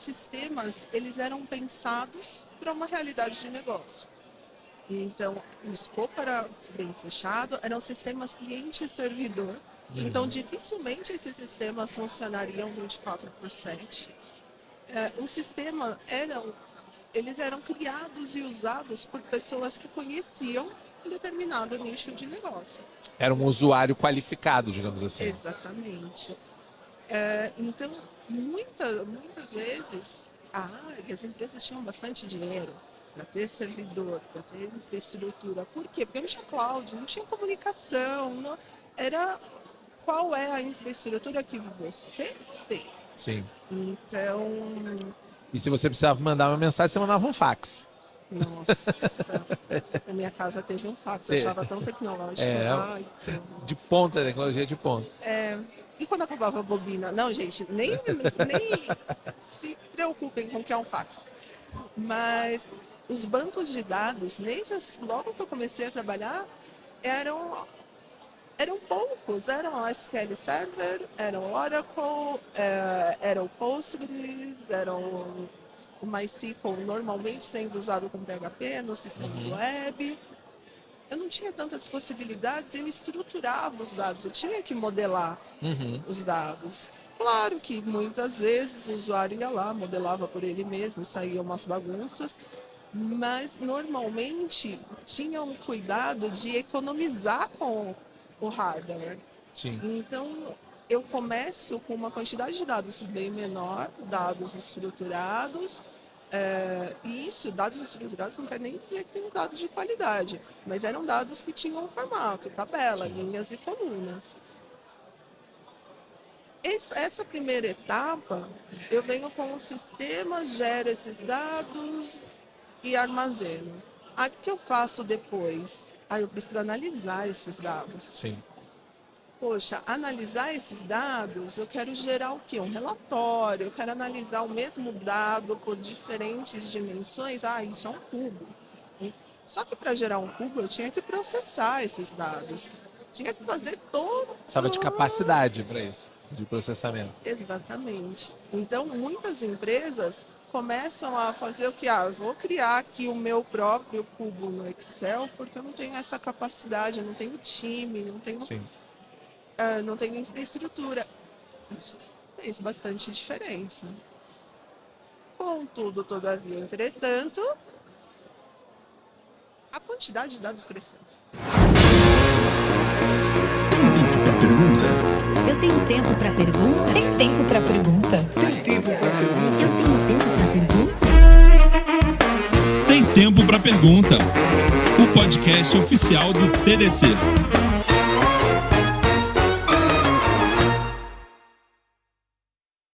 sistemas, eles eram pensados para uma realidade de negócio. Então, o escopo era bem fechado, eram sistemas cliente e servidor. Então, dificilmente esses sistemas funcionariam 24/7. Os sistemas eles eram criados e usados por pessoas que conheciam um determinado nicho de negócio. Era um usuário qualificado, digamos assim. Exatamente. Então, muitas vezes, as empresas tinham bastante dinheiro para ter servidor, para ter infraestrutura. Por quê? Porque não tinha cloud, não tinha comunicação. Qual é a infraestrutura que você tem? Sim. Então... E se você precisava mandar uma mensagem, você mandava um fax. Nossa, na minha casa teve um fax, eu achava tão tecnológico. De ponta, tecnologia de ponta. E quando acabava a bobina? Não, gente, nem se preocupem com o que é um fax. Mas os bancos de dados, logo que eu comecei a trabalhar, eram poucos. Eram o SQL Server, era o Oracle, era o Postgres, era o MySQL normalmente sendo usado com PHP nos sistemas web. Eu não tinha tantas possibilidades, eu estruturava os dados, eu tinha que modelar os dados. Claro que muitas vezes o usuário ia lá, modelava por ele mesmo e saía umas bagunças, mas normalmente tinha um cuidado de economizar com o hardware. Sim. Então, eu começo com uma quantidade de dados bem menor, dados estruturados. Dados estruturados não quer nem dizer que tem dados de qualidade, mas eram dados que tinham um formato, tabela, linhas e colunas. Essa primeira etapa, eu venho com o sistema, gero esses dados e armazeno. O que eu faço depois? Eu preciso analisar esses dados. Sim. Poxa, analisar esses dados, eu quero gerar o quê? Um relatório, eu quero analisar o mesmo dado por diferentes dimensões. Isso é um cubo. Só que para gerar um cubo, eu tinha que processar esses dados. Tinha que fazer todo... Precisava de capacidade para isso, de processamento. Exatamente. Então, muitas empresas começam a fazer o que? Eu vou criar aqui o meu próprio cubo no Excel, porque eu não tenho essa capacidade, eu não tenho time, não tenho... Sim. Não tenho infraestrutura. Isso fez bastante diferença. Contudo, todavia, entretanto, a quantidade de dados cresceu. Eu tenho tempo para pergunta? Tem tempo para pergunta? Eu tenho tempo para pergunta? Tem tempo para pergunta. O podcast oficial do TDC.